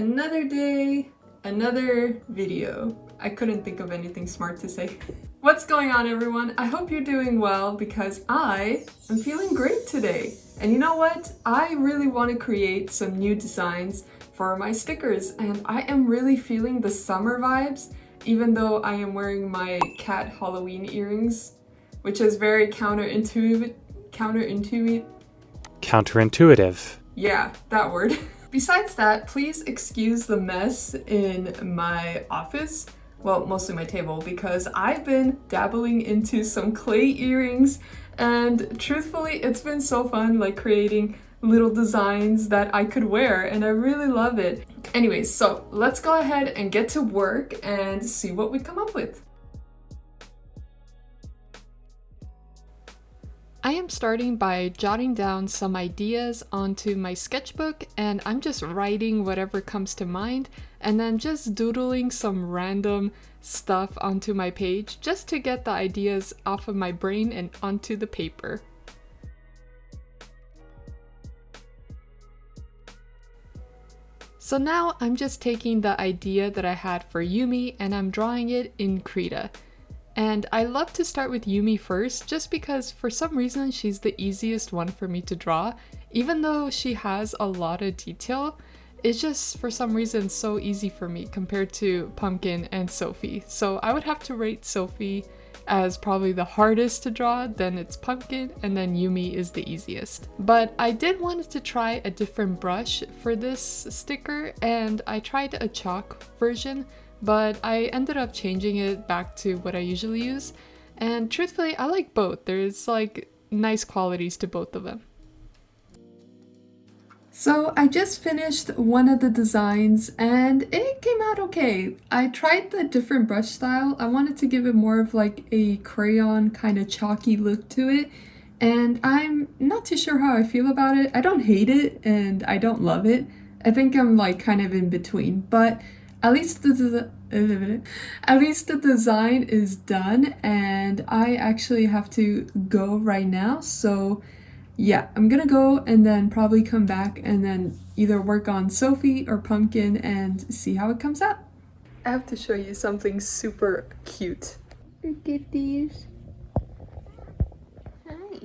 Another day, another video. I couldn't think of anything smart to say. What's going on, everyone? I hope you're doing well because I am feeling great today. And you know what? I really want to create some new designs for my stickers, and I am really feeling the summer vibes, even though I am wearing my cat Halloween earrings, which is very counterintuitive. Yeah, that word. Besides that, please excuse the mess in my office. Well, mostly my table, because I've been dabbling into some clay earrings, and truthfully, it's been so fun, like creating little designs that I could wear, and I really love it. Anyways, so let's go ahead and get to work and see what we come up with. I am starting by jotting down some ideas onto my sketchbook, and I'm just writing whatever comes to mind and then just doodling some random stuff onto my page just to get the ideas off of my brain and onto the paper. So now I'm just taking the idea that I had for Yuumi and I'm drawing it in Krita. And I love to start with Yuumi first, just because for some reason she's the easiest one for me to draw. Even though she has a lot of detail, it's just for some reason so easy for me compared to Pumpkin and Sophie. So I would have to rate Sophie as probably the hardest to draw, then it's Pumpkin, and then Yuumi is the easiest. But I did want to try a different brush for this sticker, and I tried a chalk version, but I ended up changing it back to what I usually use, and truthfully I like both. There's like nice qualities to both of them. So I just finished one of the designs and it came out okay. I tried the different brush style. I wanted to give it more of like a crayon kind of chalky look to it, and I'm not too sure how I feel about it. I don't hate it and I don't love it. I think I'm like kind of in between, but at least the design is done, and I actually have to go right now. So yeah, I'm gonna go and then probably come back and then either work on Sophie or Pumpkin and see how it comes out. I have to show you something super cute. Look at these. Hi.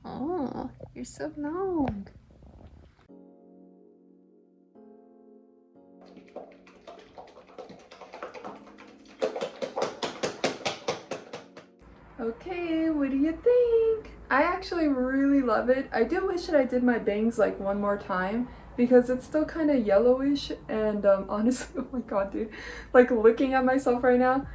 Oh, you're so long. Okay, what do you think? I actually really love it. I do wish that I did my bangs like one more time because it's still kind of yellowish, and honestly, oh my god, dude, like looking at myself right now,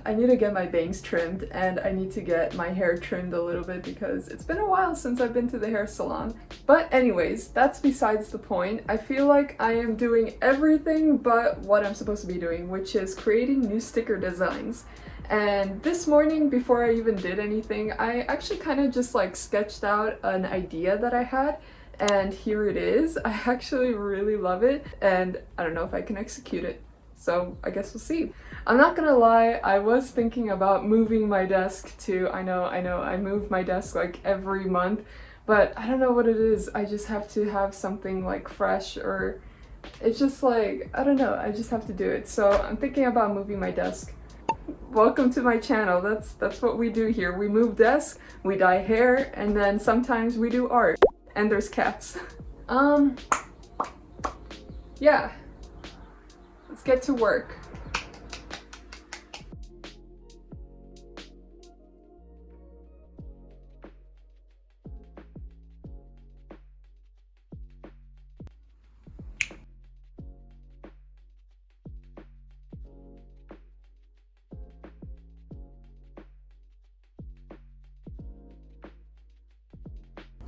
I need to get my bangs trimmed and I need to get my hair trimmed a little bit because it's been a while since I've been to the hair salon. But anyways, that's besides the point. I feel like I am doing everything but what I'm supposed to be doing, which is creating new sticker designs. And this morning, before I even did anything, I actually kind of just like sketched out an idea that I had, and here it is. I actually really love it, and I don't know if I can execute it. So I guess we'll see. I'm not gonna lie, I was thinking about moving my desk too. I know, I move my desk like every month, but I don't know what it is. I just have to have something like fresh, or it's just like, I don't know, I just have to do it. So I'm thinking about moving my desk. Welcome to my channel. That's what we do here. We move desks, we dye hair, and then sometimes we do art. And there's cats. Yeah. Let's get to work.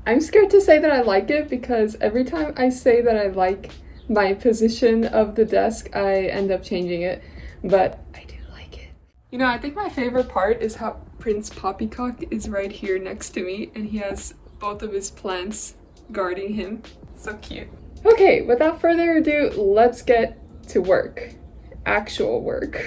I'm scared to say that I like it because every time I say that I like my position of the desk, I end up changing it, but I do like it. You know, I think my favorite part is how Prince Poppycock is right here next to me, and he has both of his plants guarding him. So cute. Okay, without further ado, let's get to work. Actual work.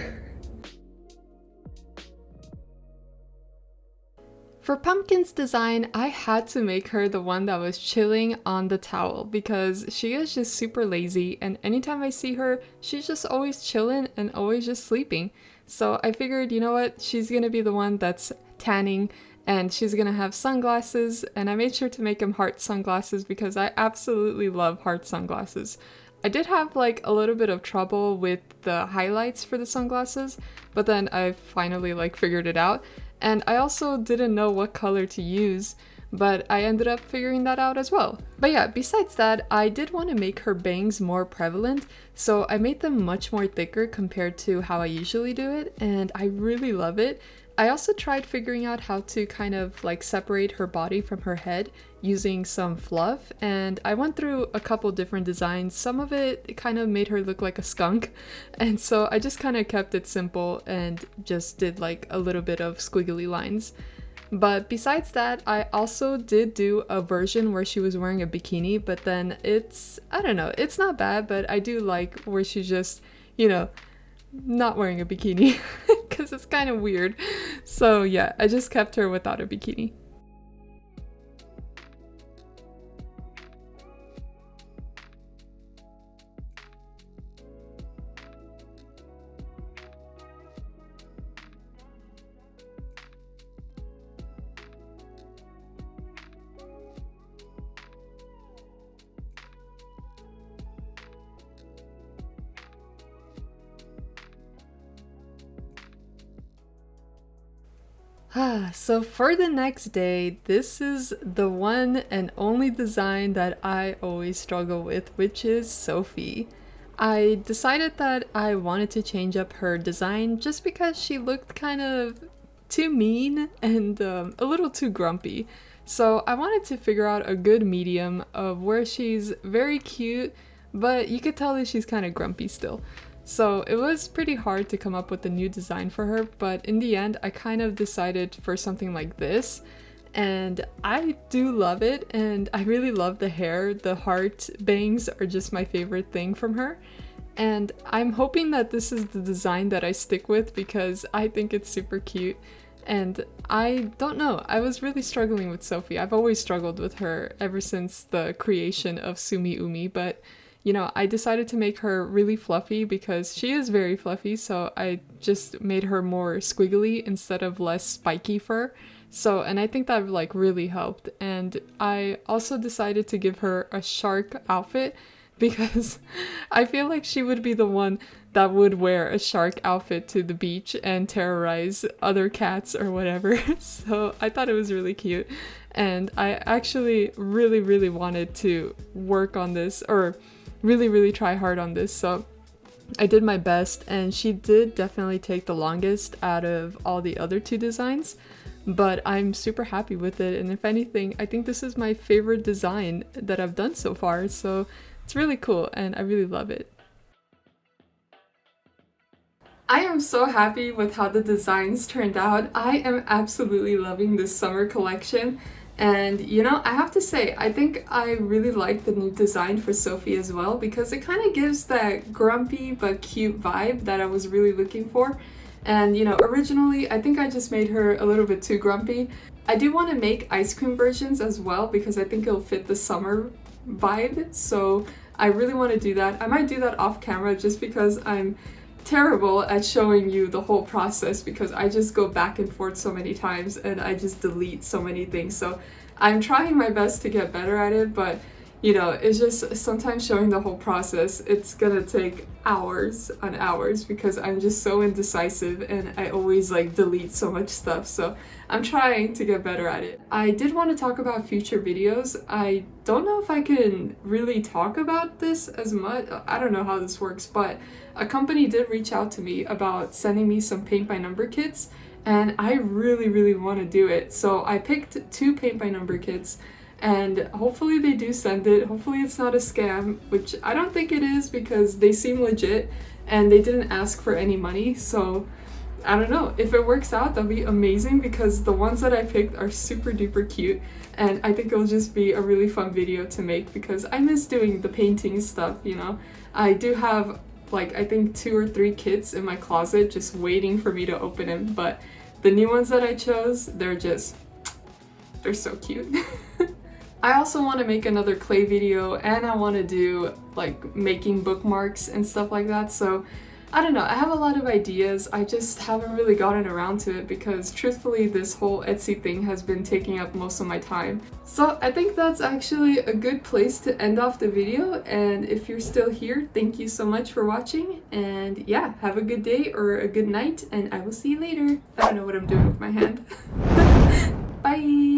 For Pumpkin's design, I had to make her the one that was chilling on the towel because she is just super lazy, and anytime I see her, she's just always chilling and always just sleeping. So I figured, you know what, she's gonna be the one that's tanning and she's gonna have sunglasses, and I made sure to make him heart sunglasses because I absolutely love heart sunglasses. I did have like a little bit of trouble with the highlights for the sunglasses, but then I finally like figured it out. And I also didn't know what color to use, but I ended up figuring that out as well. But yeah, besides that, I did want to make her bangs more prevalent, so I made them much more thicker compared to how I usually do it, and I really love it. I also tried figuring out how to kind of like separate her body from her head using some fluff, and I went through a couple different designs. Some of it kind of made her look like a skunk, and so I just kind of kept it simple and just did like a little bit of squiggly lines. But besides that, I also did do a version where she was wearing a bikini, but then I don't know, it's not bad, but I do like where she's just, you know, not wearing a bikini because it's kind of weird. So yeah, I just kept her without a bikini. So for the next day, this is the one and only design that I always struggle with, which is Sophie. I decided that I wanted to change up her design just because she looked kind of too mean and a little too grumpy. So I wanted to figure out a good medium of where she's very cute, but you could tell that she's kind of grumpy still. So it was pretty hard to come up with a new design for her, but in the end I kind of decided for something like this, and I do love it, and I really love the hair. The heart bangs are just my favorite thing from her, and I'm hoping that this is the design that I stick with because I think it's super cute. And I don't know, I was really struggling with Sophie. I've always struggled with her ever since the creation of Sumi Umi, but you know, I decided to make her really fluffy because she is very fluffy, so I just made her more squiggly instead of less spiky fur. So, and I think that like really helped. And I also decided to give her a shark outfit because I feel like she would be the one that would wear a shark outfit to the beach and terrorize other cats or whatever. So I thought it was really cute. And I actually really wanted to work on this, or really try hard on this, so I did my best, and she did definitely take the longest out of all the other two designs, but I'm super happy with it, and if anything, I think this is my favorite design that I've done so far, so it's really cool and I really love it. I am so happy with how the designs turned out. I am absolutely loving this summer collection. And you know, I have to say, I think I really like the new design for Sophie as well because it kind of gives that grumpy but cute vibe that I was really looking for. And you know, originally I think I just made her a little bit too grumpy. I do want to make ice cream versions as well because I think it'll fit the summer vibe. So I really want to do that. I might do that off camera just because I'm terrible at showing you the whole process because I just go back and forth so many times and I just delete so many things. So I'm trying my best to get better at it, but you know, it's just sometimes showing the whole process, it's gonna take hours on hours because I'm just so indecisive and I always like delete so much stuff. So I'm trying to get better at it. I did want to talk about future videos. I don't know if I can really talk about this as much. I don't know how this works, but a company did reach out to me about sending me some paint by number kits, and I really want to do it. So I picked 2 paint by number kits, and hopefully they do send it. Hopefully it's not a scam, which I don't think it is because they seem legit and they didn't ask for any money. So I don't know, if it works out, that'll be amazing because the ones that I picked are super duper cute, and I think it'll just be a really fun video to make because I miss doing the painting stuff, you know. I do have like I think 2 or 3 kits in my closet just waiting for me to open them, but the new ones that I chose, they're just They're so cute. I also want to make another clay video, and I want to do like making bookmarks and stuff like that, so I don't know, I have a lot of ideas, I just haven't really gotten around to it because truthfully this whole Etsy thing has been taking up most of my time. So I think that's actually a good place to end off the video, and if you're still here, thank you so much for watching, and yeah, have a good day or a good night, and I will see you later. I don't know what I'm doing with my hand. Bye!